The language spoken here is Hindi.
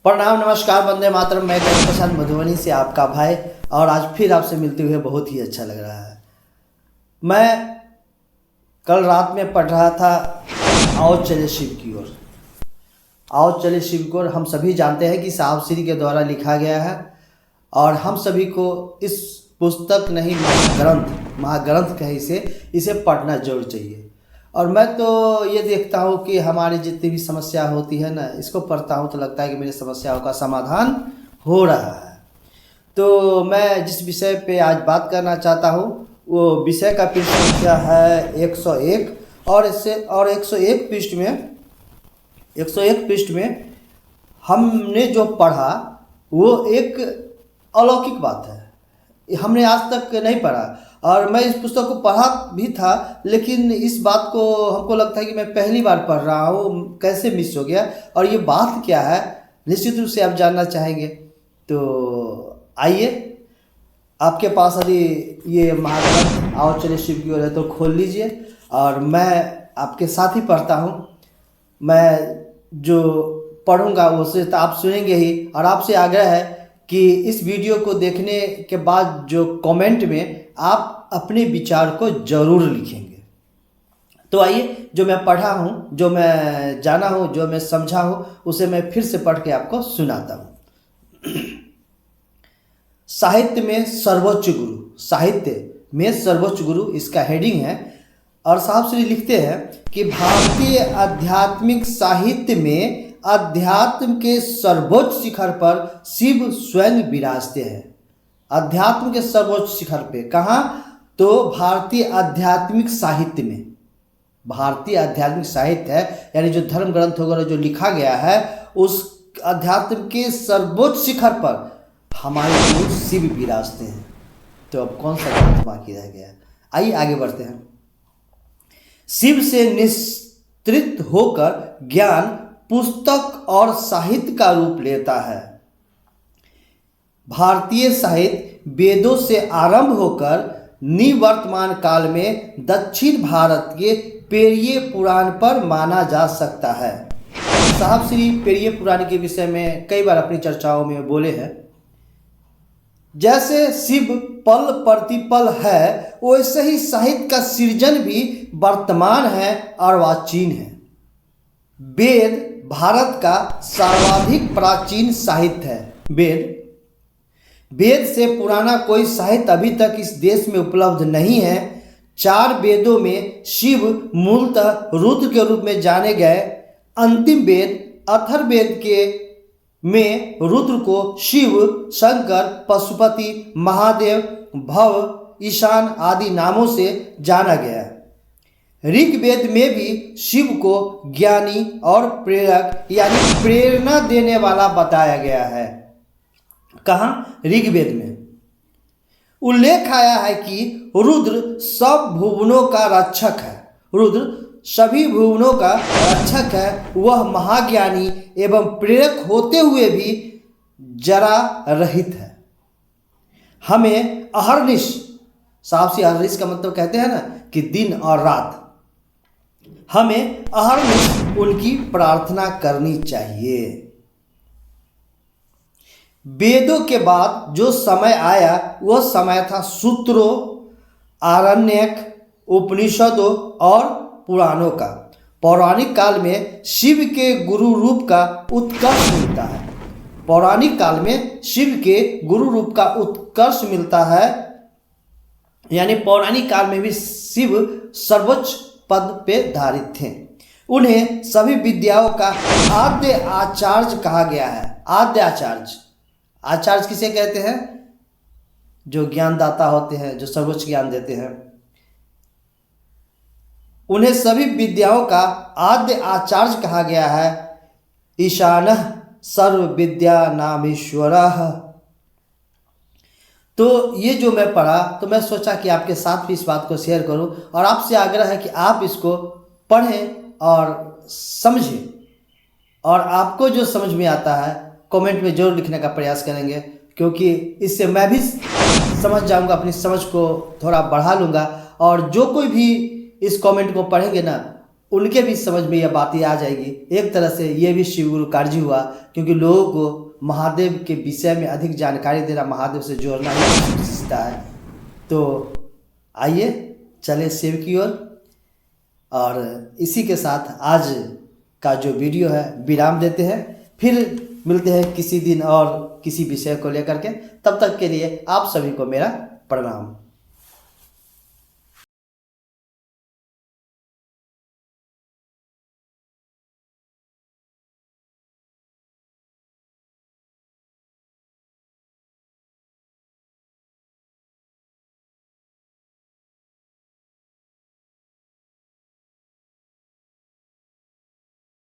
प्रणाम, नमस्कार, वंदे मातरम। मैं करण प्रसाद मधुबनी से आपका भाई, और आज फिर आपसे मिलते हुए बहुत ही अच्छा लग रहा है। मैं कल रात में पढ़ रहा था आओ चले शिव की ओर। आओ चले शिव की ओर हम सभी जानते हैं कि साहब श्री के द्वारा लिखा गया है, और हम सभी को इस पुस्तक नहीं महाग्रंथ कहीं से इसे पढ़ना जरूर चाहिए। और मैं तो ये देखता हूँ कि हमारी जितनी भी समस्या होती है ना, इसको पढ़ता हूँ तो लगता है कि मेरी समस्याओं का समाधान हो रहा है। तो मैं जिस विषय पे आज बात करना चाहता हूँ वो विषय का पृष्ठ संख्या है 101, और 101 पृष्ठ में हमने जो पढ़ा वो एक अलौकिक बात है, हमने आज तक नहीं पढ़ा। और मैं इस पुस्तक को पढ़ा भी था, लेकिन इस बात को हमको लगता है कि मैं पहली बार पढ़ रहा हूँ, कैसे मिस हो गया और ये बात क्या है, निश्चित रूप से आप जानना चाहेंगे। तो आइए, आपके पास यदि ये महाग्रंथ आओ चले शिव की ओर है तो खोल लीजिए, और मैं आपके साथ ही पढ़ता हूँ। मैं जो पढ़ूँगा उसे तो आप सुनेंगे ही, और आपसे आग्रह है कि इस वीडियो को देखने के बाद जो कमेंट में आप अपने विचार को जरूर लिखेंगे। तो आइए, जो मैं पढ़ा हूँ, जो मैं जाना हूँ, जो मैं समझा हूँ, उसे मैं फिर से पढ़ के आपको सुनाता हूँ। साहित्य में सर्वोच्च गुरु इसका हेडिंग है। और साहब श्री लिखते हैं कि भारतीय आध्यात्मिक साहित्य में अध्यात्म के सर्वोच्च शिखर पर शिव स्वयं विराजते हैं। अध्यात्म के सर्वोच्च शिखर पे कहाँ? तो भारतीय आध्यात्मिक साहित्य में। भारतीय आध्यात्मिक साहित्य है यानी जो धर्म ग्रंथ वगैरह जो लिखा गया है, उस अध्यात्म के सर्वोच्च शिखर पर हमारे गुरु शिव विराजते हैं। तो अब कौन सा ग्रंथ बाकी रह गया? आइए आगे बढ़ते हैं। शिव से निस्तृत होकर ज्ञान पुस्तक और साहित्य का रूप लेता है। भारतीय साहित्य वेदों से आरंभ होकर निवर्तमान काल में दक्षिण भारत के पेरिये पुराण पर माना जा सकता है। साहब श्री पेरिये पुराण के विषय में कई बार अपनी चर्चाओं में बोले हैं। जैसे शिव पल प्रतिपल है, वैसे ही साहित्य का सृजन भी वर्तमान है और प्राचीन है। वेद भारत का सर्वाधिक प्राचीन साहित्य है। वेद से पुराना कोई साहित्य अभी तक इस देश में उपलब्ध नहीं है। 4 वेदों में शिव मूलतः रुद्र के रूप में जाने गए। अंतिम वेद अथर्ववेद में रुद्र को शिव, शंकर, पशुपति, महादेव, भव, ईशान आदि नामों से जाना गया। ऋग्वेद में भी शिव को ज्ञानी और प्रेरक यानी प्रेरणा देने वाला बताया गया है। कहाँ? ऋग्वेद में उल्लेख आया है कि रुद्र सब भुवनों का रक्षक है। रुद्र सभी भुवनों का रक्षक है। वह महाज्ञानी एवं प्रेरक होते हुए भी जरा रहित है। हमें अहर्निश, साहब से अहर्निश का मतलब कहते हैं ना कि दिन और रात, हमें अहर्निश उनकी प्रार्थना करनी चाहिए। वेदों के बाद जो समय आया वह समय था सूत्रों, आरण्यक, उपनिषदों और पुराणों का। पौराणिक काल में शिव के गुरु रूप का उत्कर्ष मिलता है। पौराणिक काल में शिव के गुरु रूप का उत्कर्ष मिलता है, यानी पौराणिक काल में भी शिव सर्वोच्च पद पे धारित थे। उन्हें सभी विद्याओं का आद्य आचार्य कहा गया है। आद्य आचार्य किसे कहते हैं? जो ज्ञानदाता होते हैं, जो सर्वोच्च ज्ञान देते हैं। उन्हें सभी विद्याओं का आद्य आचार्य कहा गया है। ईशानः सर्व विद्या नामीश्वरः। तो ये जो मैं पढ़ा तो मैं सोचा कि आपके साथ भी इस बात को शेयर करूं, और आपसे आग्रह है कि आप इसको पढ़ें और समझें, और आपको जो समझ में आता है कमेंट में जरूर लिखने का प्रयास करेंगे, क्योंकि इससे मैं भी समझ जाऊंगा, अपनी समझ को थोड़ा बढ़ा लूँगा। और जो कोई भी इस कमेंट को पढ़ेंगे ना, उनके भी समझ में यह बातें आ जाएगी। एक तरह से ये भी शिव गुरु कार्य हुआ, क्योंकि लोगों को महादेव के विषय में अधिक जानकारी देना, महादेव से जोड़ना ही रिश्ता है। तो आइए चले शिव की ओर, और इसी के साथ आज का जो वीडियो है विराम देते हैं। फिर मिलते हैं किसी दिन और किसी विषय को लेकर के। तब तक के लिए आप सभी को मेरा प्रणाम।